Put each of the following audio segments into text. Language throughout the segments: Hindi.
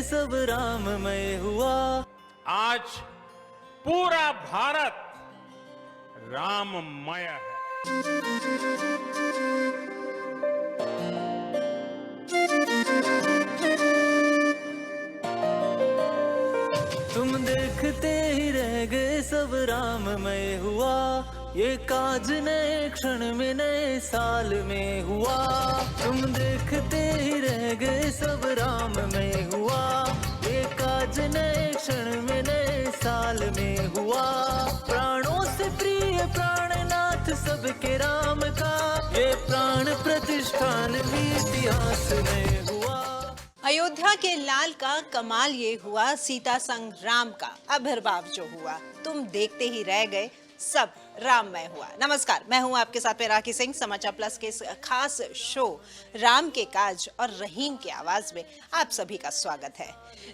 सब राममय हुआ। आज पूरा भारत राममय है। तुम देखते ही रह गए सब राममय हुआ। ये काज नए क्षण में नए साल में हुआ। तुम देखते ही रह गए सब राममय हुआ। ये काज नए क्षण में नए साल में हुआ। प्राणों से प्रिय प्राणनाथ सबके राम का, ये प्राण प्रतिष्ठान भी इतिहास में हुआ। अयोध्या के लाल का कमाल ये हुआ, सीता संग राम का आविर्भाव जो हुआ। तुम देखते ही रह गए सब राममय हुआ। नमस्कार, मैं हूं आपके साथ में राखी सिंह। समाचार प्लस के इस खास शो राम के काज और रहीम की आवाज में आप सभी का स्वागत है।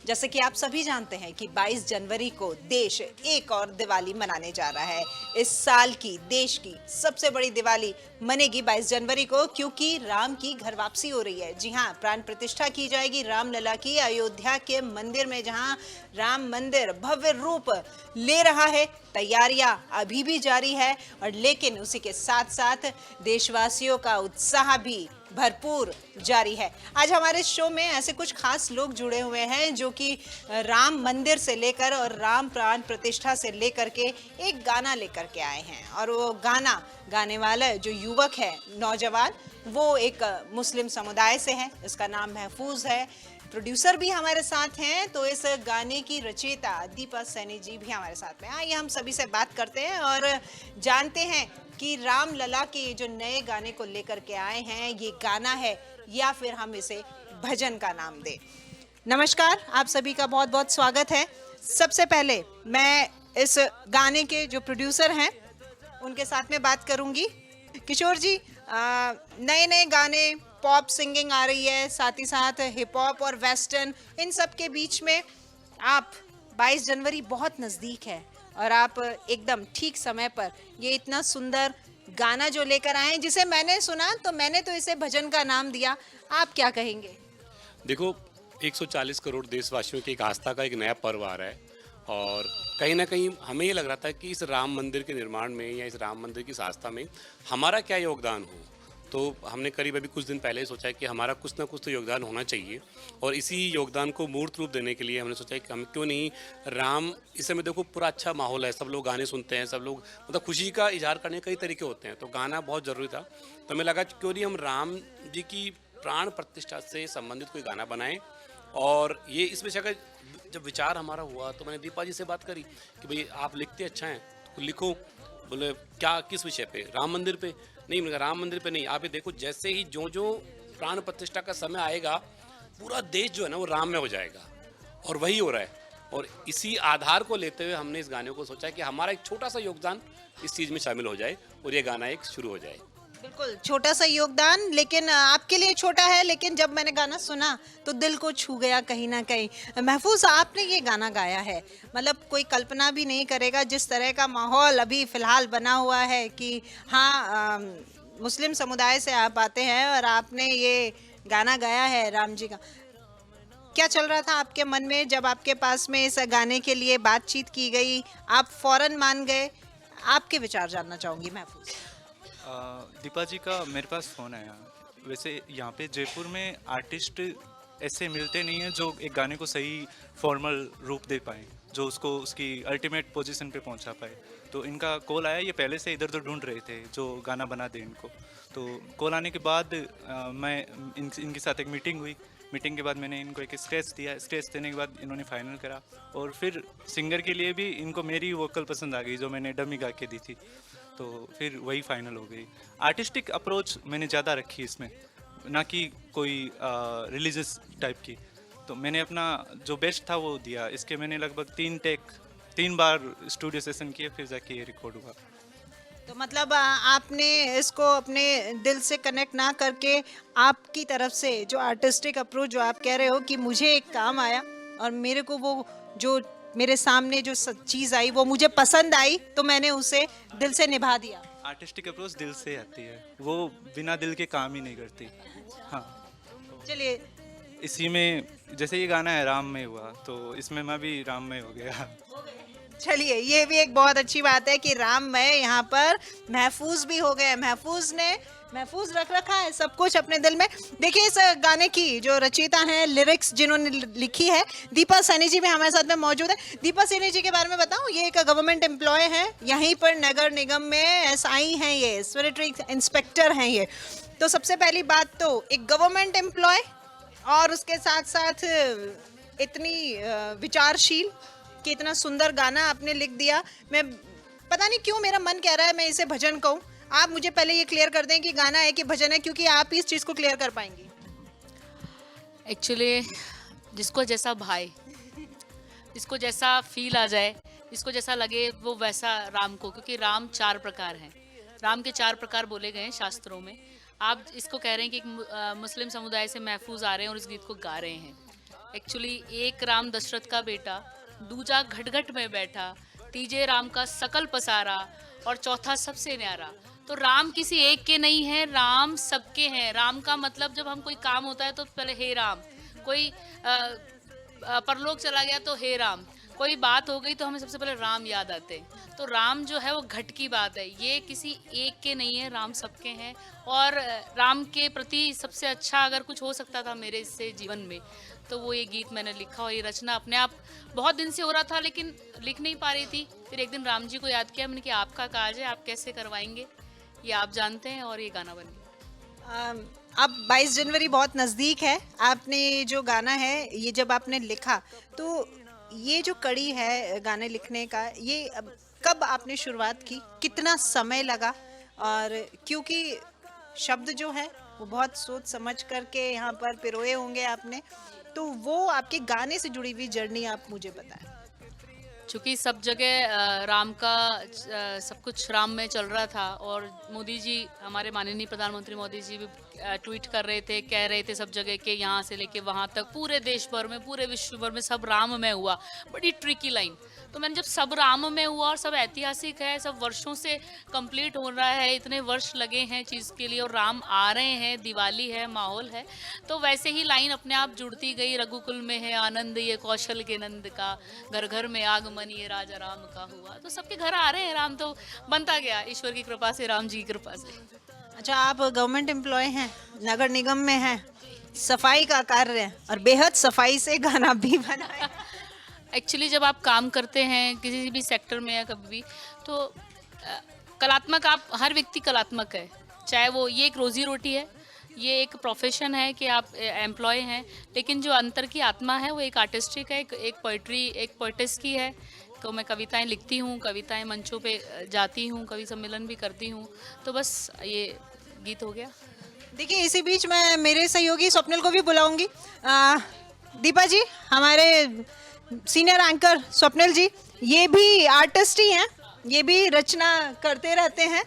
जैसे कि आप सभी जानते हैं कि 22 जनवरी को देश एक और दिवाली मनाने जा रहा है। इस साल की देश की सबसे बड़ी दिवाली मनेगी 22 जनवरी को, क्योंकि राम की घर वापसी हो रही है। जी हाँ, प्राण प्रतिष्ठा की जाएगी रामलला की अयोध्या के मंदिर में, जहाँ राम मंदिर भव्य रूप ले रहा है। तैयारियां अभी भी जारी है, और लेकिन उसी के साथ साथ देशवासियों का उत्साह भी भरपूर जारी है। आज हमारे शो में ऐसे कुछ खास लोग जुड़े हुए हैं जो कि राम मंदिर से लेकर और राम प्राण प्रतिष्ठा से लेकर के एक गाना लेकर के आए हैं। और वो गाना गाने वाला जो युवक है, नौजवान, वो एक मुस्लिम समुदाय से है। इसका नाम महफूज है। प्रोड्यूसर भी हमारे साथ हैं, तो इस गाने की रचयिता दीपा सैनी जी भी हमारे साथ में। आइए हम सभी से बात करते हैं और जानते हैं कि रामलला के ये जो नए गाने को लेकर के आए हैं, ये गाना है या फिर हम इसे भजन का नाम दें। नमस्कार, आप सभी का बहुत बहुत स्वागत है। सबसे पहले मैं इस गाने के जो प्रोड्यूसर हैं उनके साथ में बात करूंगी। किशोर जी, नए नए गाने, पॉप सिंगिंग आ रही है, साथ ही साथ हिप हॉप और वेस्टर्न, इन सब के बीच में आप 22 जनवरी बहुत नज़दीक है और आप एकदम ठीक समय पर ये इतना सुंदर गाना जो लेकर आए हैं, जिसे मैंने सुना तो मैंने तो इसे भजन का नाम दिया। आप क्या कहेंगे? देखो, 140 करोड़ देशवासियों की एक आस्था का एक नया पर्व आ रहा है, और कहीं ना कहीं हमें ये लग रहा था कि इस राम मंदिर के निर्माण में या इस राम मंदिर की आस्था में हमारा क्या योगदान हो। तो हमने करीब अभी कुछ दिन पहले ही सोचा कि हमारा कुछ ना कुछ तो योगदान होना चाहिए, और इसी योगदान को मूर्त रूप देने के लिए हमने सोचा कि हम क्यों नहीं राम, इस समय देखो पूरा अच्छा माहौल है, सब लोग गाने सुनते हैं, सब लोग मतलब खुशी का इजहार करने के कई तरीके होते हैं, तो गाना बहुत ज़रूरी था। तो हमें लगा क्यों नहीं हम राम जी की प्राण प्रतिष्ठा से संबंधित कोई गाना बनाएं। और ये इस विषय का जब विचार हमारा हुआ तो मैंने दीपा जी से बात करी कि भाई आप लिखते अच्छा हैं तो लिखो। बोले क्या, किस विषय पे? राम मंदिर पे? नहीं, मैंने कहा राम मंदिर पे नहीं, आप ये देखो जैसे ही जो प्राण प्रतिष्ठा का समय आएगा, पूरा देश जो है ना वो राम में हो जाएगा, और वही हो रहा है। और इसी आधार को लेते हुए हमने इस गाने को सोचा कि हमारा एक छोटा सा योगदान इस चीज़ में शामिल हो जाए और ये गाना एक शुरू हो जाए। बिल्कुल छोटा सा योगदान, लेकिन आपके लिए छोटा है, लेकिन जब मैंने गाना सुना तो दिल को छू गया कहीं ना कहीं। महफूज, आपने ये गाना गाया है, मतलब कोई कल्पना भी नहीं करेगा जिस तरह का माहौल अभी फ़िलहाल बना हुआ है कि हाँ, मुस्लिम समुदाय से आप आते हैं और आपने ये गाना गाया है राम जी का। क्या चल रहा था आपके मन में जब आपके पास में इस गाने के लिए बातचीत की गई? आप फौरन मान गए? आपके विचार जानना चाहूँगी महफूज। दीपा जी का मेरे पास फ़ोन आया। वैसे यहाँ पे जयपुर में आर्टिस्ट ऐसे मिलते नहीं हैं जो एक गाने को सही फॉर्मल रूप दे पाए, जो उसको उसकी अल्टीमेट पोजीशन पे पहुँचा पाए। तो इनका कॉल आया, ये पहले से इधर उधर ढूंढ रहे थे जो गाना बना दे इनको। तो कॉल आने के बाद मैं इनके साथ एक मीटिंग हुई। मीटिंग के बाद मैंने इनको एक स्केच दिया। स्केच देने के बाद इन्होंने फाइनल करा, और फिर सिंगर के लिए भी इनको मेरी वोकल पसंद आ गई जो मैंने डमी गा के दी थी, तो फिर वही फाइनल हो गई। आर्टिस्टिक अप्रोच मैंने ज़्यादा रखी इसमें, ना कि कोई रिलीजियस टाइप की। तो मैंने अपना जो बेस्ट था वो दिया। इसके मैंने लगभग 3 बार स्टूडियो सेशन किए, फिर जाके ये रिकॉर्ड हुआ। तो मतलब आपने इसको अपने दिल से कनेक्ट ना करके आपकी तरफ से जो आर्टिस्टिक अप्रोच जो आप कह रहे हो कि मुझे एक काम आया और मेरे को वो जो मेरे सामने जो चीज़ आई वो मुझे पसंद आई, तो मैंने उसे दिल से निभा दिया। आर्टिस्टिक अप्रोच दिल से आती है, वो बिना दिल के काम ही नहीं करती। हाँ, चलिए, इसी में जैसे ये गाना है राम में हुआ, तो इसमें मैं भी राम में हो गया। चलिए, ये भी एक बहुत अच्छी बात है कि राममय यहाँ पर महफूज भी हो गए। महफूज ने महफूज रख रखा है सब कुछ अपने दिल में। देखिए, इस गाने की जो रचयिता हैं, लिरिक्स जिन्होंने लिखी है, दीपा सैनी जी भी हमारे साथ में मौजूद है। दीपा सैनी जी के बारे में बताऊं, ये एक गवर्नमेंट एम्प्लॉय हैं, यहीं पर नगर निगम में एसआई हैं, ये सैनिटरी इंस्पेक्टर हैं ये। तो सबसे पहली बात तो एक गवर्नमेंट एम्प्लॉय और उसके साथ साथ इतनी विचारशील कि इतना सुंदर गाना आपने लिख दिया। मैं पता नहीं क्यों मेरा मन कह रहा है मैं इसे भजन कहूँ। आप मुझे पहले ये क्लियर कर दें कि गाना है कि भजन है, क्योंकि आप ही इस चीज़ को क्लियर कर पाएंगी। एक्चुअली जिसको जैसा भाए, जिसको जैसा फील आ जाए, जिसको जैसा लगे वो वैसा राम को, क्योंकि राम 4 प्रकार हैं। राम के 4 प्रकार बोले गए हैं शास्त्रों में। आप इसको कह रहे हैं कि एक मुस्लिम समुदाय से महफूज आ रहे हैं और इस गीत को गा रहे हैं। एक्चुअली एक राम दशरथ का बेटा, दूजा घट-घट में बैठा, तीजे राम का सकल पसारा और चौथा सबसे न्यारा। तो राम किसी एक के नहीं है, राम सबके हैं। राम का मतलब जब हम कोई काम होता है तो पहले हे राम, कोई परलोक चला गया तो हे राम, कोई बात हो गई तो हमें सबसे पहले राम याद आते हैं। तो राम जो है वो घट की बात है, ये किसी एक के नहीं है, राम सबके हैं। और राम के प्रति सबसे अच्छा अगर कुछ हो सकता था मेरे इससे जीवन में, तो वो ये गीत मैंने लिखा। और ये रचना अपने आप बहुत दिन से हो रहा था लेकिन लिख नहीं पा रही थी। फिर एक दिन राम जी को याद किया, मैंने कि आपका काज है, आप कैसे करवाएंगे ये आप जानते हैं, और ये गाना बन गया। अब 22 जनवरी बहुत नज़दीक है। आपने जो गाना है ये जब आपने लिखा, तो ये जो कड़ी है गाने लिखने का, ये कब आपने शुरुआत की, कितना समय लगा? और क्योंकि शब्द जो है वो बहुत सोच समझ करके यहाँ पर पिरोए होंगे आपने, तो वो आपके गाने से जुड़ी हुई जर्नी आप मुझे बताएं। चूँकि सब जगह राम का सब कुछ राम में चल रहा था, और मोदी जी, हमारे माननीय प्रधानमंत्री मोदी जी भी ट्वीट कर रहे थे, कह रहे थे सब जगह के यहाँ से लेके वहाँ तक पूरे देश भर में, पूरे विश्व भर में सब राम में हुआ। बड़ी ट्रिकी लाइन। तो मैंने जब सब राम में हुआ और सब ऐतिहासिक है, सब वर्षों से कंप्लीट हो रहा है, इतने वर्ष लगे हैं चीज़ के लिए और राम आ रहे हैं, दिवाली है, माहौल है, तो वैसे ही लाइन अपने आप जुड़ती गई। रघुकुल में है आनंद ये कौशल के नंद का, घर घर में आगमन ये राजा राम का हुआ। तो सबके घर आ रहे हैं राम, तो बनता गया ईश्वर की कृपा से, राम जी की कृपा से। अच्छा, आप गवर्नमेंट एम्प्लॉय हैं, नगर निगम में हैं, सफाई का कार्य है और बेहद सफाई से गाना भी बना है। एक्चुअली जब आप काम करते हैं किसी भी सेक्टर में या कभी भी, तो कलात्मक, आप हर व्यक्ति कलात्मक है, चाहे वो ये एक रोजी रोटी है, ये एक प्रोफेशन है कि आप एम्प्लॉय हैं, लेकिन जो अंतर की आत्मा है वो एक आर्टिस्टिक है, एक पोइट्री, एक पोइटिस की है। तो मैं कविताएं लिखती हूँ, कविताएं मंचों पे जाती हूँ, कवि सम्मेलन भी करती हूँ, तो बस ये गीत हो गया। देखिए, इसी बीच मैं मेरे सहयोगी स्वप्निल को भी बुलाऊंगी। दीपा जी, हमारे सीनियर एंकर स्वप्निल जी, ये भी आर्टिस्ट ही हैं, ये भी रचना करते रहते हैं।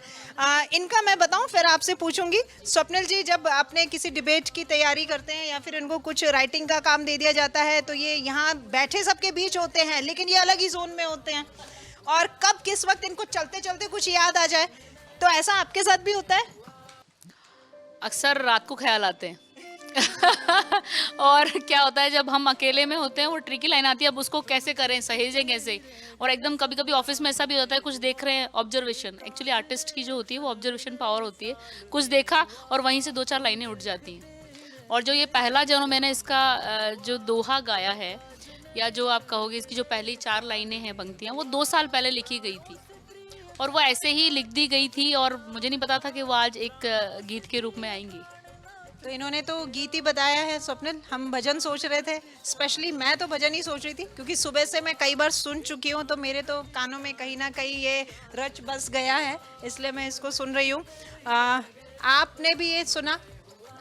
इनका मैं बताऊं फिर आपसे पूछूंगी। स्वप्निल जी, जब आपने किसी डिबेट की तैयारी करते हैं या फिर इनको कुछ राइटिंग का काम दे दिया जाता है, तो ये यहाँ बैठे सबके बीच होते हैं, लेकिन ये अलग ही जोन में होते हैं, और कब किस वक्त इनको चलते चलते कुछ याद आ जाए, तो ऐसा आपके साथ भी होता है? अक्सर रात को ख्याल आते हैं और क्या होता है जब हम अकेले में होते हैं, वो ट्रिकी लाइन आती है, अब उसको कैसे करें, सहेजें कैसे। और एकदम कभी कभी ऑफिस में ऐसा भी होता है, कुछ देख रहे हैं, ऑब्जर्वेशन, एक्चुअली आर्टिस्ट की जो होती है वो ऑब्जर्वेशन पावर होती है, कुछ देखा और वहीं से 2-4 लाइनें उठ जाती हैं। और जो ये पहला जो मैंने इसका जो दोहा गाया है, या जो आप कहोगे इसकी जो पहली 4 लाइनें हैं, पंक्तियाँ, वो 2 साल पहले लिखी गई थी और वो ऐसे ही लिख दी गई थी, और मुझे नहीं पता था कि वो आज एक गीत के रूप में आएंगी। तो इन्होंने तो गीत ही बताया है स्वप्निल, हम भजन सोच रहे थे। स्पेशली मैं तो भजन ही सोच रही थी, क्योंकि सुबह से मैं कई बार सुन चुकी हूँ, तो मेरे तो कानों में कहीं ना कहीं ये रच बस गया है, इसलिए मैं इसको सुन रही हूँ। आपने भी ये सुना,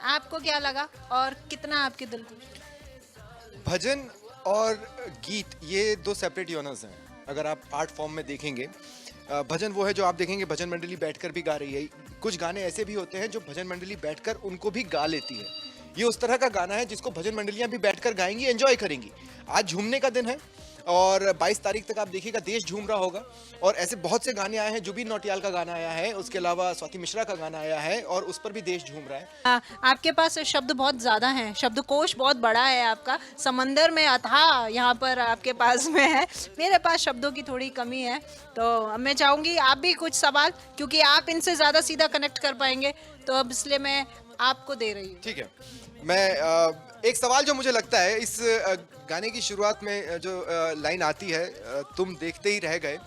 आपको क्या लगा और कितना आपके दिल को? भजन और गीत ये 2 सेपरेट जॉनर्स हैं। अगर आप आर्ट फॉर्म में देखेंगे, भजन वो है जो आप देखेंगे भजन मंडली बैठकर भी गा रही है। कुछ गाने ऐसे भी होते हैं जो भजन मंडली बैठकर उनको भी गा लेती है। ये उस तरह का गाना है जिसको भजन मंडलियां भी बैठकर गाएंगी, एंजॉय करेंगी। आज झूमने का दिन है, और 22 तारीख तक आप देखिएगा देश झूम रहा होगा। और ऐसे बहुत से गाने आए हैं, जुबिन नौटियाल का गाना आया है, उसके अलावा स्वाति मिश्रा का गाना आया है और उस पर भी देश झूम रहा है। आपके पास शब्द बहुत ज़्यादा हैं, शब्दकोश बहुत बड़ा है आपका, समंदर में अथाह यहाँ पर आपके पास में है। मेरे पास शब्दों की थोड़ी कमी है, तो मैं चाहूँगी आप भी कुछ सवाल, क्योंकि आप इनसे ज़्यादा सीधा कनेक्ट कर पाएंगे, तो अब इसलिए मैं आपको दे रही हूँ। ठीक है, मैं एक सवाल जो मुझे लगता है इस गाने की शुरुआत में जो लाइन आती है, तुम देखते ही रह गए।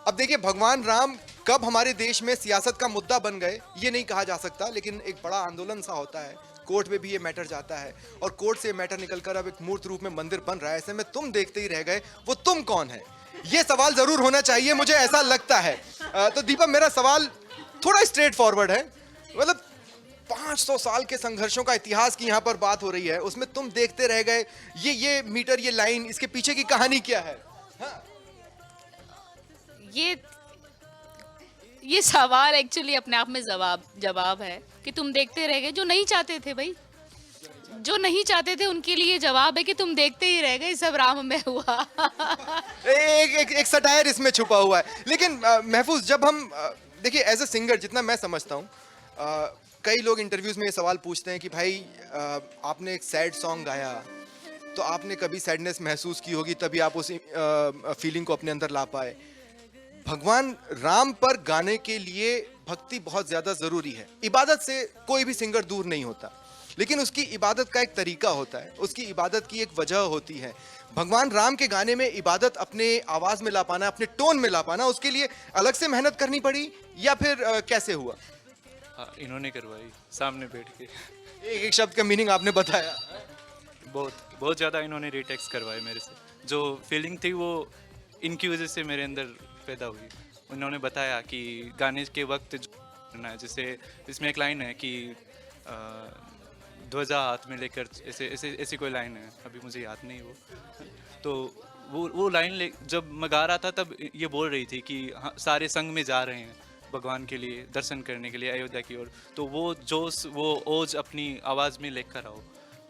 अब देखिए, भगवान राम कब हमारे देश में सियासत का मुद्दा बन गए ये नहीं कहा जा सकता, लेकिन एक बड़ा आंदोलन सा होता है, कोर्ट में भी ये मैटर जाता है और कोर्ट से मैटर निकलकर अब एक मूर्त रूप में मंदिर बन रहा है। ऐसे में तुम देखते ही रह गए, वो तुम कौन है, ये सवाल जरूर होना चाहिए, मुझे ऐसा लगता है। तो दीपा, मेरा सवाल थोड़ा स्ट्रेट फॉरवर्ड है, मतलब 500 साल के संघर्षों का इतिहास की यहाँ पर बात हो रही है, उसमें तुम देखते रह गए, ये मीटर, ये लाइन, इसके पीछे की कहानी क्या है? हाँ। ये सवाल एक्चुअली अपने आप में जवाब है कि तुम देखते रह गए। जो नहीं चाहते थे भाई, जो नहीं चाहते थे उनके लिए जवाब है कि तुम देखते ही रह गए, सब राम में हुआ। एक सटायर इसमें छुपा हुआ है। लेकिन महफूज, जब हम देखिए एज ए सिंगर, जितना मैं समझता हूँ, कई लोग इंटरव्यूज में ये सवाल पूछते हैं कि भाई आपने एक सैड सॉन्ग गाया तो आपने कभी सैडनेस महसूस की होगी, तभी आप उस फीलिंग को अपने अंदर ला पाए। भगवान राम पर गाने के लिए भक्ति बहुत ज्यादा जरूरी है। इबादत से कोई भी सिंगर दूर नहीं होता, लेकिन उसकी इबादत का एक तरीका होता है, उसकी इबादत की एक वजह होती है। भगवान राम के गाने में इबादत अपने आवाज में ला पाना, अपने टोन में ला पाना, उसके लिए अलग से मेहनत करनी पड़ी या फिर कैसे हुआ? इन्होंने करवाई सामने बैठ के। एक शब्द का मीनिंग आपने बताया। बहुत ज़्यादा इन्होंने रिटेक्स करवाए मेरे से। जो फीलिंग थी वो इनकी वजह से मेरे अंदर पैदा हुई। उन्होंने बताया कि गाने के वक्त जो करना है, जैसे इसमें एक लाइन है कि ध्वजा हाथ में लेकर, ऐसी कोई लाइन है, अभी मुझे याद नहीं वो। तो वो लाइन जब मैं गा रहा था तब ये बोल रही थी कि हाँ, सारे संग में जा रहे हैं भगवान के लिए दर्शन करने के लिए अयोध्या की ओर, तो वो जोश, वो ओज अपनी आवाज़ में लेकर आओ।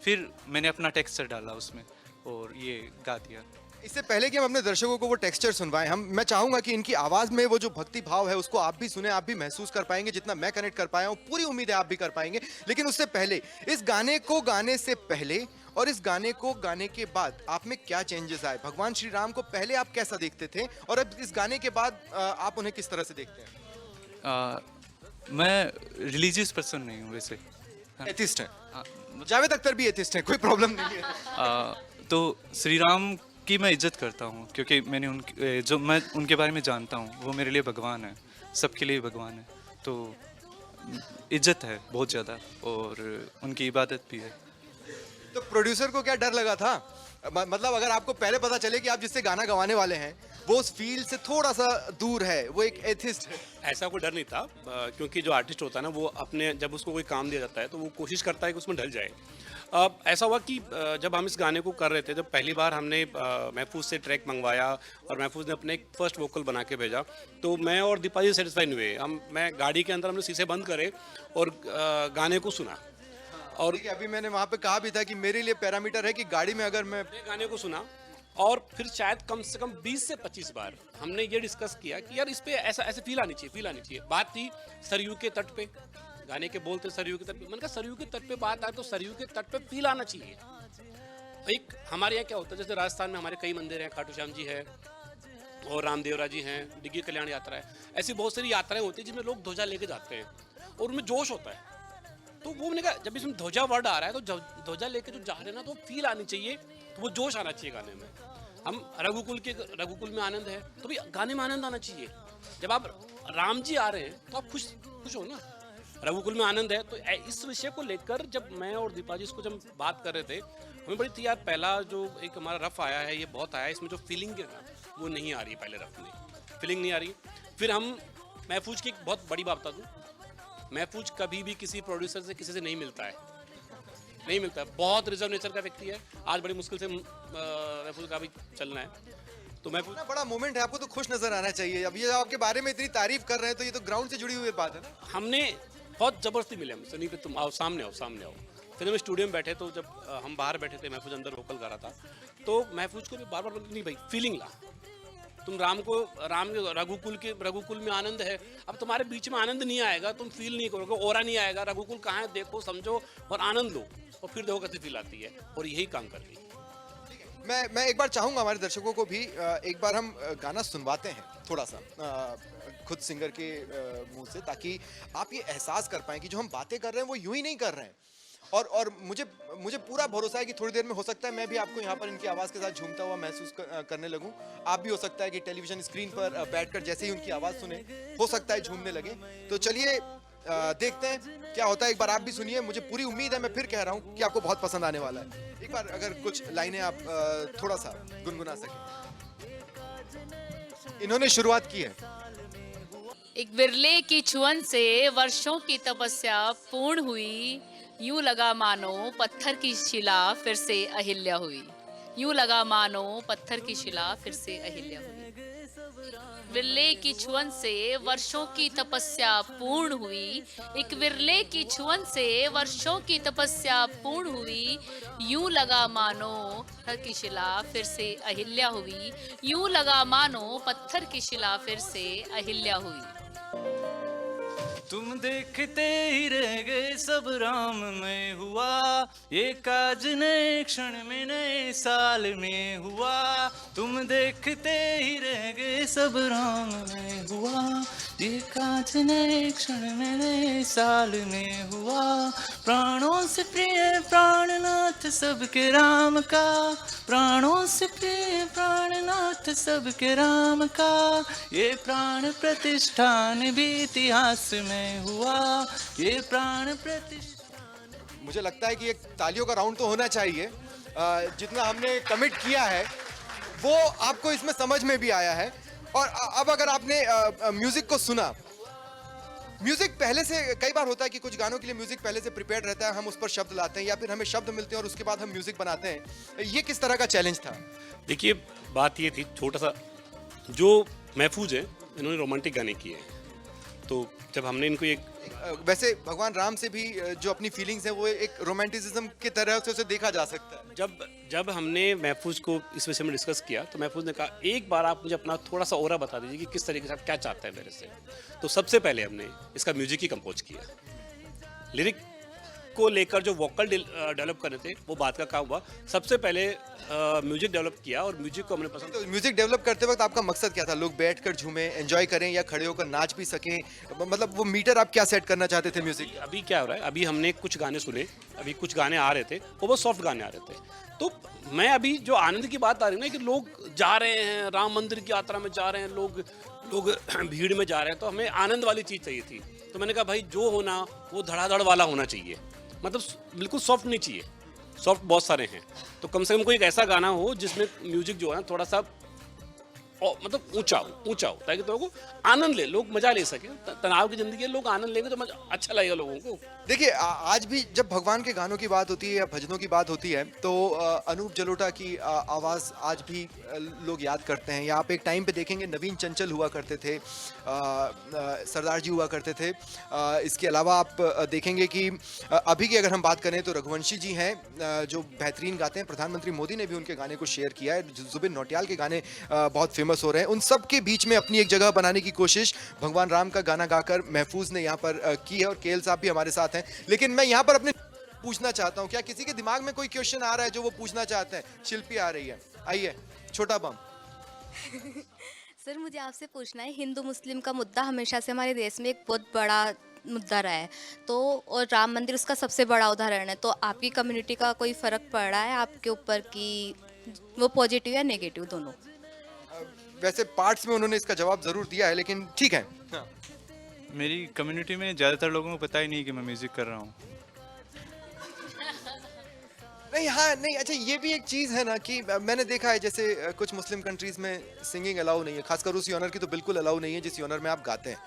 फिर मैंने अपना टेक्सचर डाला उसमें और ये गा दिया। इससे पहले कि हम अपने दर्शकों को वो टेक्सचर सुनवाएं, मैं चाहूंगा कि इनकी आवाज में वो जो भक्ति भाव है उसको आप भी सुने, आप भी महसूस कर पाएंगे जितना मैं कनेक्ट कर पाया हूँ। पूरी उम्मीद है आप भी कर पाएंगे। लेकिन उससे पहले, इस गाने को गाने से पहले और इस गाने को गाने के बाद आप में क्या चेंजेस आए? भगवान श्री राम को पहले आप कैसा देखते थे और अब इस गाने के बाद आप उन्हें किस तरह से देखते हैं? मैं रिलीजियस पर्सन नहीं हूँ वैसे। एथिस्ट हैं। जावेद अख्तर भी एथिस्ट हैं, कोई प्रॉब्लम नहीं है। तो श्री राम की मैं इज्जत करता हूँ क्योंकि मैं उनके बारे में जानता हूँ, वो मेरे लिए भगवान है, सबके लिए भगवान है। तो इज्जत है बहुत ज़्यादा और उनकी इबादत भी है। तो प्रोड्यूसर को क्या डर लगा था? मतलब अगर आपको पहले पता चले कि आप जिससे गाना गवाने वाले हैं वो उस फील्ड से थोड़ा सा दूर है, वो एक एथिस्ट है, ऐसा कोई डर नहीं था, क्योंकि जो आर्टिस्ट होता है ना, वो अपने जब उसको कोई काम दिया जाता है तो वो कोशिश करता है कि उसमें ढल जाए। ऐसा हुआ कि जब हम इस गाने को कर रहे थे, जब पहली बार हमने महफूज से ट्रैक मंगवाया और महफूज ने अपने एक फर्स्ट वोकल बना के भेजा, तो मैं और दीपा जी सेटिस्फाइड हुए। मैं गाड़ी के अंदर हमने शीशे बंद करे और गाने को सुना। और अभी मैंने वहाँ पे कहा भी था कि मेरे लिए पैरामीटर है कि गाड़ी में अगर मैं गाने को सुना और फिर शायद कम से कम 20 से 25 बार हमने ये डिस्कस किया कि यार इस पे ऐसे फील आनी चाहिए। बात थी सरयू के तट पे, गाने के बोलते सरयू के तट पे, मैंने कहा सरयू के तट पे बात आए तो सरयू के तट पे फील आना चाहिए। एक हमारे यहाँ क्या होता है, जैसे राजस्थान में हमारे कई मंदिर हैं, खाटू श्याम जी है और रामदेवरा जी हैं, डिग्गी कल्याण यात्रा है, ऐसी बहुत सारी यात्राएं होती हैं जिसमें लोग ध्वजा लेके जाते हैं और उनमें जोश होता है। तो वो मैंने कहा जब इसमें ध्वजा वर्ड आ रहा है तो ध्वजा लेके जो जा रहे हैं ना, तो फील आनी चाहिए, तो वो जोश आना चाहिए गाने में। हम रघुकुल में आनंद है तो भी गाने में आनंद आना चाहिए। जब आप राम जी आ रहे हैं तो आप खुश हो ना। रघुकुल में आनंद है, तो इस विषय को लेकर जब मैं और दीपा जी इसको जब बात कर रहे थे, हमें बड़ी थी यार, पहला जो एक हमारा रफ आया है ये बहुत आया है, इसमें जो फीलिंग है ना वो नहीं आ रही, पहले रफ में फीलिंग नहीं आ रही। फिर हम महफूज की एक बहुत बड़ी बात बता दूँ, महफूज कभी भी किसी प्रोड्यूसर से किसी से नहीं मिलता है, बहुत रिजर्व नेचर का व्यक्ति है। आज बड़ी मुश्किल से महफूज का भी चलना है, तो महफूज बड़ा मोमेंट है, आपको तो खुश नजर आना चाहिए। अब ये आपके बारे में इतनी तारीफ कर रहे हैं तो ये तो ग्राउंड से जुड़ी हुई बात है ना। हमने बहुत जबरदस्ती मिले हमसे, नहीं तुम आओ सामने आओ, फिर हम स्टूडियो में बैठे तो जब हम बाहर बैठे थे, महफूज अंदर वोकल गा रहा था, तो महफूज को भी बार बार बोलते नहीं भाई फीलिंग ला, तुम राम रघुकुल में आनंद है, अब तुम्हारे बीच में आनंद नहीं आएगा, तुम फील नहीं करोगे, ओरा नहीं आएगा, रघुकुल कहाँ है देखो समझो और आनंद लो, और फिर देखो कैसे फील आती है, और यही काम कर रही है। मैं एक बार चाहूंगा हमारे दर्शकों को भी एक बार हम गाना सुनवाते हैं थोड़ा सा खुद सिंगर के मुंह से, ताकि आप ये एहसास कर पाएं कि जो हम बातें कर रहे हैं वो यूं ही नहीं कर रहे हैं। और मुझे पूरा भरोसा है कि थोड़ी देर में हो सकता है मैं भी आपको यहाँ पर इनकी आवाज़ के साथ झूमता हुआ महसूस करने लगूं। आप भी हो सकता है कि टेलीविजन स्क्रीन पर बैठकर जैसे ही उनकी आवाज़ सुने हो सकता है झूमने लगे। तो चलिए देखते हैं क्या होता है। एक बार आप भी सुनिए, मुझे पूरी उम्मीद है, मैं फिर कह रहा हूँ कि आपको बहुत पसंद आने वाला है। एक बार अगर कुछ लाइनें आप थोड़ा सा गुनगुना सकें। इन्होंने शुरुआत की है। एक विरले की छुअन से वर्षों की तपस्या पूर्ण हुई, यूं लगा मानो पत्थर की शिला फिर से अहिल्या हुई, यूं लगा मानो पत्थर की शिला फिर से अहिल्या हुई। विरले की छुअन से वर्षों की तपस्या पूर्ण हुई, एक विरले की छुअन से वर्षों की तपस्या पूर्ण हुई, यूं लगा मानो पत्थर की शिला फिर से अहिल्या हुई, यूं लगा मानो पत्थर की शिला फिर से अहिल्या हुई। तुम देखते ही रह गए सब राममय हुआ, ये काज नए क्षण में नए साल में हुआ, तुम देखते ही रह गए सब राममय हुआ, ये काज नए क्षण में नए साल में हुआ, प्राणों से प्रिय प्राणनाथ सबके राम का, प्राणों से प्रिय प्राणनाथ सबके राम का, ये प्राण प्रतिष्ठान भी इतिहास में हुआ, ये प्राण प्रतिष्ठान। मुझे लगता है कि एक तालियों का राउंड तो होना चाहिए। जितना हमने कमिट किया है वो आपको इसमें समझ में भी आया है। और अब अगर आपने म्यूजिक को सुना, म्यूजिक पहले से कई बार होता है कि कुछ गानों के लिए म्यूजिक पहले से प्रिपेयर्ड रहता है, हम उस पर शब्द लाते हैं या फिर हमें शब्द मिलते हैं और उसके बाद हम म्यूजिक बनाते हैं। ये किस तरह का चैलेंज था? देखिए बात ये थी, छोटा सा जो महफूज है इन्होंने रोमांटिक गाने किए हैं, तो जब हमने इनको एक वैसे भगवान राम से भी जो अपनी फीलिंग्स है वो एक रोमांटिसिज्म की तरह से उसे देखा जा सकता है। जब हमने महफूज को इस विषय में डिस्कस किया तो महफूज ने कहा एक बार आप मुझे अपना थोड़ा सा ओरा बता दीजिए कि किस तरीके से आप क्या चाहते हैं मेरे से। तो सबसे पहले हमने इसका म्यूजिक ही कंपोज किया, लिरिक को लेकर जो वोकल डेवलप करने थे वो बात का काम हुआ। सबसे पहले म्यूजिक डेवलप किया और म्यूजिक को हमने पसंद। तो म्यूजिक डेवलप करते वक्त आपका मकसद क्या था? लोग बैठकर झूमें, एंजॉय करें या खड़े होकर नाच भी सकें? मतलब वो मीटर आप क्या सेट करना चाहते थे म्यूजिक? अभी क्या हो रहा है, अभी हमने कुछ गाने सुने, अभी कुछ गाने आ रहे थे वो बहुत सॉफ्ट गाने आ रहे थे। तो मैं अभी जो आनंद की बात आ रही है ना कि लोग जा रहे हैं राम मंदिर की यात्रा में जा रहे हैं, लोग भीड़ में जा रहे हैं, तो हमें आनंद वाली चीज़ चाहिए थी। तो मैंने कहा भाई जो होना वो धड़ाधड़ वाला होना चाहिए, मतलब बिल्कुल सॉफ्ट नहीं चाहिए। सॉफ्ट बहुत सारे हैं, तो कम कोई एक ऐसा गाना हो जिसमें म्यूजिक जो है थोड़ा सा मतलब ऊंचा हो ताकि लोगों को आनंद ले, लोग मजा ले सके। तनाव की जिंदगी है, लोग आनंद लेंगे तो अच्छा लगेगा लोगों को। देखिए आज भी जब भगवान के गानों की बात होती है या भजनों की बात होती है तो अनूप जलोटा की आवाज़ आज भी लोग याद करते हैं। या आप एक टाइम पे देखेंगे नवीन चंचल हुआ करते थे, सरदार जी हुआ करते थे। इसके अलावा आप देखेंगे कि अभी की अगर हम बात करें तो रघुवंशी जी हैं जो बेहतरीन गाते हैं। प्रधानमंत्री मोदी ने भी उनके गाने को शेयर किया है। जुबिन नौटियाल के गाने बहुत फेमस हो रहे हैं। उन सब के बीच में अपनी एक जगह बनाने की कोशिश भगवान राम का गाना गाकर महफूज ने यहाँ पर की है। और केएल साहब भी हमारे साथ हैं। लेकिन मैं यहाँ पर अपने पूछना चाहता हूँ, क्या किसी के दिमाग में कोई क्वेश्चन आ रहा है जो वो पूछना चाहते हैं? शिल्पी आ रही है, आइए। छोटा बम। सर मुझे आपसे पूछना है, हिंदू मुस्लिम का मुद्दा हमेशा से हमारे देश में एक बहुत बड़ा मुद्दा रहा है, तो और राम मंदिर उसका सबसे बड़ा उदाहरण है। तो आपकी कम्युनिटी का कोई फ़र्क पड़ रहा है आपके ऊपर कि वो पॉजिटिव या नेगेटिव दोनों? वैसे पार्ट्स में उन्होंने इसका जवाब जरूर दिया है, लेकिन ठीक है। हाँ। मेरी कम्युनिटी में ज़्यादातर लोगों को पता ही नहीं कि मैं म्यूज़िक कर रहा हूँ। नहीं, हाँ, नहीं, अच्छा ये भी एक चीज़ है ना कि मैंने देखा है जैसे कुछ मुस्लिम कंट्रीज़ में सिंगिंग अलाउ नहीं है, खासकर उस योनर की तो बिल्कुल अलाउ नहीं है जिस योनर में आप गाते हैं।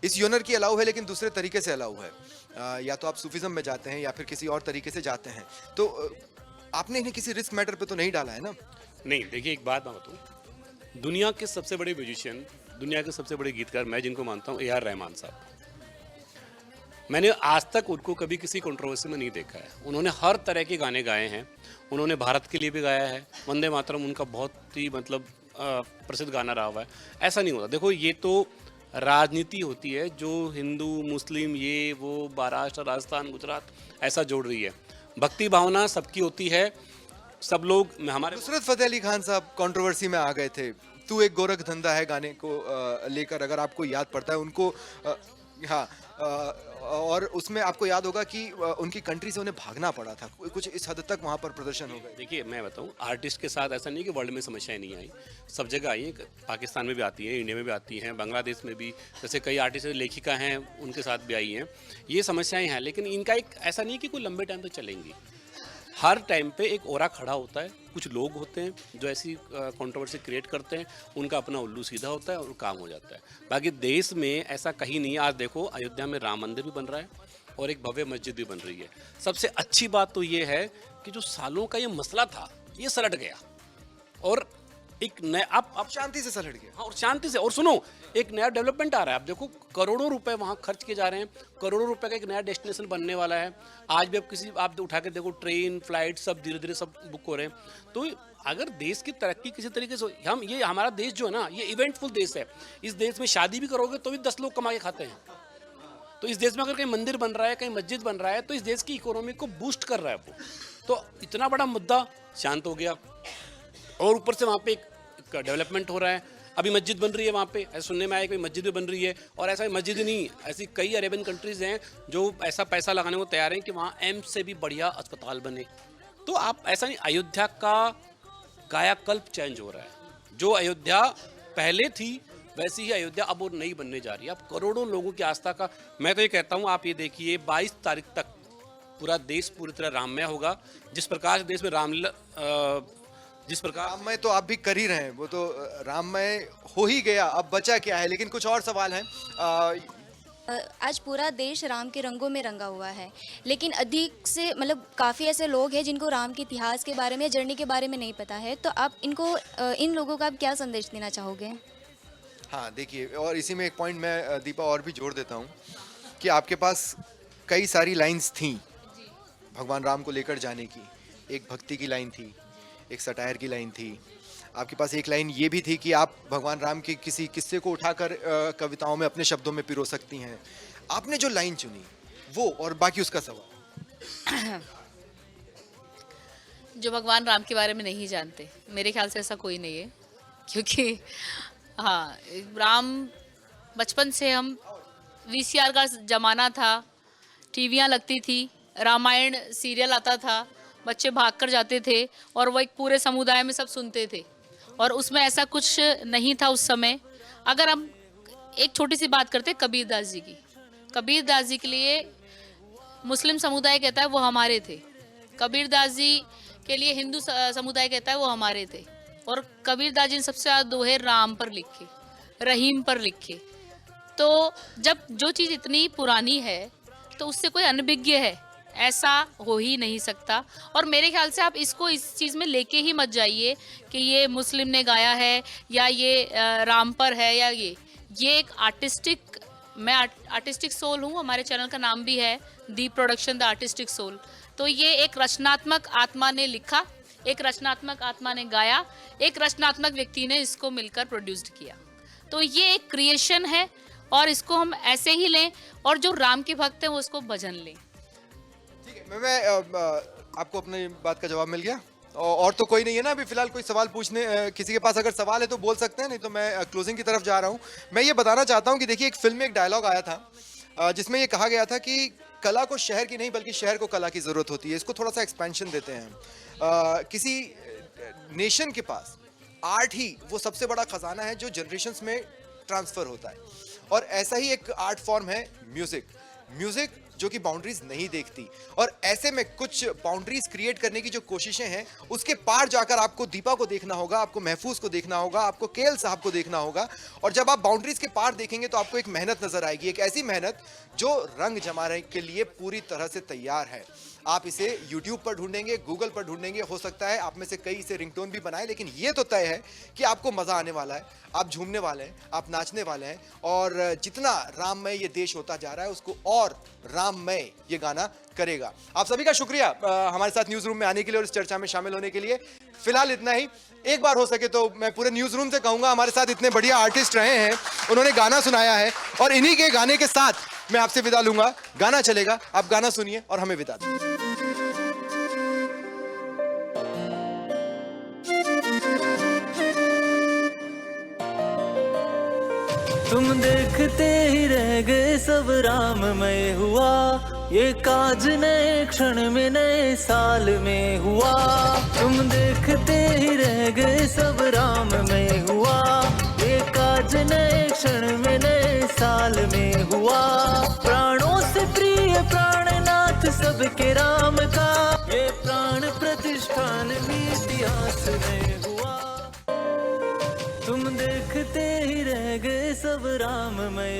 इस योनर की अलाउ है लेकिन दूसरे तरीके से अलाउ है। या तो आप सूफिज्म में जाते हैं या फिर किसी और तरीके से जाते हैं। तो आपने इन्हें किसी रिस्क मैटर पे तो नहीं डाला है ना? नहीं, देखिए एक बात मैं बताऊँ, दुनिया के सबसे बड़े म्यूजिशियन, दुनिया के सबसे बड़े गीतकार मैं जिनको मानता हूँ AR रहमान साहब। मैंने आज तक उनको कभी किसी कंट्रोवर्सी में नहीं देखा है। उन्होंने हर तरह के गाने गाए हैं। उन्होंने भारत के लिए भी गाया है। वंदे मातरम उनका बहुत ही मतलब प्रसिद्ध गाना रहा हुआ है। ऐसा नहीं होता। देखो ये तो राजनीति होती है जो हिंदू मुस्लिम ये वो महाराष्ट्र राजस्थान गुजरात ऐसा जोड़ रही है। भक्ति भावना सबकी होती है। सब लोग हमारे नुसरत फतेह अली खान साहब कंट्रोवर्सी में आ गए थे। तू एक गोरख धंधा है गाने को लेकर, अगर आपको याद पड़ता है उनको हाँ और उसमें आपको याद होगा कि उनकी कंट्री से उन्हें भागना पड़ा था। कुछ इस हद तक वहाँ पर प्रदर्शन हो गए। देखिए मैं बताऊं, आर्टिस्ट के साथ ऐसा नहीं कि वर्ल्ड में समस्याएं नहीं आई, सब जगह आई हैं। पाकिस्तान में भी आती हैं, इंडिया में भी आती हैं, बांग्लादेश में भी, जैसे कई आर्टिस्ट लेखिका हैं उनके साथ भी आई हैं। ये समस्याएं हैं, लेकिन इनका एक ऐसा नहीं कि कोई लंबे टाइम तक चलेंगी। हर टाइम पे एक ओरा खड़ा होता है। कुछ लोग होते हैं जो ऐसी कंट्रोवर्सी क्रिएट करते हैं, उनका अपना उल्लू सीधा होता है और काम हो जाता है। बाकी देश में ऐसा कहीं नहीं है। आज देखो अयोध्या में राम मंदिर भी बन रहा है और एक भव्य मस्जिद भी बन रही है। सबसे अच्छी बात तो ये है कि जो सालों का ये मसला था ये सलट गया और एक नया अब शांति से सलट गया। हाँ, और शांति से। और सुनो, एक नया डेवलपमेंट आ रहा है। आप देखो करोड़ों रुपए वहाँ खर्च किए जा रहे हैं। करोड़ों रुपए का एक नया डेस्टिनेशन बनने वाला है। आज भी आप उठा के देखो, ट्रेन फ्लाइट सब धीरे धीरे सब बुक हो रहे हैं। तो अगर देश की तरक्की किसी तरीके से हमारा देश जो है ना, ये इवेंटफुल देश है। इस देश में शादी भी करोगे तो भी 10 लोग कमा के खाते हैं। तो इस देश में अगर कहीं मंदिर बन रहा है, कहीं मस्जिद बन रहा है, तो इस देश की इकोनॉमी को बूस्ट कर रहा है वो। तो इतना बड़ा मुद्दा शांत हो गया और ऊपर से वहाँ पे एक डेवलपमेंट हो रहा है। अभी मस्जिद बन रही है वहाँ पे, ऐसा सुनने में आया कि मस्जिद भी बन रही है। और ऐसा मस्जिद नहीं, ऐसी कई अरेबियन कंट्रीज हैं जो ऐसा पैसा लगाने को तैयार हैं कि वहाँ एम्स से भी बढ़िया अस्पताल बने। तो आप ऐसा नहीं, अयोध्या का कायाकल्प चेंज हो रहा है। जो अयोध्या पहले थी वैसी ही अयोध्या अब और नई बनने जा रही है। अब करोड़ों लोगों की आस्था का, मैं तो ये कहता हूँ, आप ये देखिए 22 तारीख तक पूरा देश पूरी तरह राममय होगा। जिस प्रकार से देश में जिस प्रकार राममय तो आप भी कर ही रहे हैं, वो तो राममय हो ही गया, अब बचा क्या है। लेकिन कुछ और सवाल हैं। आज पूरा देश राम के रंगों में रंगा हुआ है, लेकिन अधिक से मतलब काफ़ी ऐसे लोग हैं जिनको राम के इतिहास के बारे में, जर्नी के बारे में नहीं पता है। तो आप इन लोगों का आप क्या संदेश देना चाहोगे? हाँ देखिए, और इसी में एक पॉइंट मैं दीपा और भी जोड़ देता हूँ कि आपके पास कई सारी लाइंस थी भगवान राम को लेकर जाने की। एक भक्ति की लाइन थी, एक सटायर की लाइन थी, आपके पास एक लाइन ये भी थी कि आप भगवान राम के किसी किस्से को उठाकर कविताओं में अपने शब्दों में पिरो सकती हैं। आपने जो लाइन चुनी वो, और बाकी उसका सवाल। जो भगवान राम के बारे में नहीं जानते, मेरे ख्याल से ऐसा कोई नहीं है। क्योंकि हाँ, राम बचपन से हम VCR का ज़माना था, टीवियाँ लगती थी, रामायण सीरियल आता था, बच्चे भाग कर जाते थे और वो एक पूरे समुदाय में सब सुनते थे। और उसमें ऐसा कुछ नहीं था उस समय। अगर हम एक छोटी सी बात करते कबीरदास जी की, कबीरदास जी के लिए मुस्लिम समुदाय कहता है वो हमारे थे, कबीरदास जी के लिए हिंदू समुदाय कहता है वो हमारे थे। और कबीरदास जी ने सबसे ज़्यादा दोहे राम पर लिखे, रहीम पर लिखे। तो जब जो चीज़ इतनी पुरानी है तो उससे कोई अनभिज्ञ है ऐसा हो ही नहीं सकता। और मेरे ख्याल से आप इसको इस चीज़ में लेके ही मत जाइए कि ये मुस्लिम ने गाया है या ये राम पर है या ये एक आर्टिस्टिक, मैं आर्टिस्टिक सोल हूँ, हमारे चैनल का नाम भी है the production the artistic soul. तो ये एक रचनात्मक आत्मा ने लिखा, एक रचनात्मक आत्मा ने गाया, एक रचनात्मक व्यक्ति ने इसको मिलकर प्रोड्यूस्ड किया। तो ये एक क्रिएशन है और इसको हम ऐसे ही लें, और जो राम के भक्त हैं वो उसको भजन लें। ठीक है, मैं आपको अपनी बात का जवाब मिल गया। और तो कोई नहीं है ना अभी फिलहाल कोई सवाल पूछने? किसी के पास अगर सवाल है तो बोल सकते हैं, नहीं तो मैं क्लोजिंग की तरफ जा रहा हूँ। मैं ये बताना चाहता हूँ कि देखिए, एक फिल्म में एक डायलॉग आया था जिसमें ये कहा गया था कि कला को शहर की नहीं बल्कि शहर को कला की ज़रूरत होती है। इसको थोड़ा सा एक्सपेंशन देते हैं। किसी नेशन के पास आर्ट ही वो सबसे बड़ा खजाना है जो जनरेशन्स में ट्रांसफ़र होता है, और ऐसा ही एक आर्ट फॉर्म है म्यूज़िक जो कि बाउंड्रीज नहीं देखती। और ऐसे में कुछ बाउंड्रीज क्रिएट करने की जो कोशिशें हैं उसके पार जाकर आपको दीपा को देखना होगा, आपको महफूज को देखना होगा, आपको केएल साहब को देखना होगा। और जब आप बाउंड्रीज के पार देखेंगे तो आपको एक मेहनत नजर आएगी, एक ऐसी मेहनत जो रंग जमाने के लिए पूरी तरह से तैयार है। आप इसे YouTube पर ढूंढेंगे, गूगल पर ढूंढेंगे, हो सकता है आप में से कई इसे रिंगटोन भी बनाए, लेकिन ये तो तय है कि आपको मजा आने वाला है, आप झूमने वाले हैं, आप नाचने वाले हैं, और जितना राममय ये देश होता जा रहा है उसको और राममय ये गाना करेगा। आप सभी का शुक्रिया हमारे साथ न्यूज रूम में आने के लिए और इस चर्चा में शामिल होने के लिए। फिलहाल इतना ही। एक बार हो सके तो मैं पूरे न्यूज रूम से कहूंगा, हमारे साथ इतने बढ़िया आर्टिस्ट रहे हैं, उन्होंने गाना सुनाया है, और इन्हीं के गाने के साथ मैं आपसे विदा लूंगा। गाना चलेगा, आप गाना सुनिए और हमें विदा दें। तुम देखते ही रह गए सब राममय हुआ, ये काज नए क्षण में नए साल में हुआ। तुम देखते ही रह गए सब राममय हुआ, ये काज नए क्षण में नए साल में हुआ। प्राणों से प्रिय प्राणनाथ सबके राम का, ये प्राण प्रतिष्ठान भी इतिहास में हुआ। तुम देखते ही रह गए सब राममय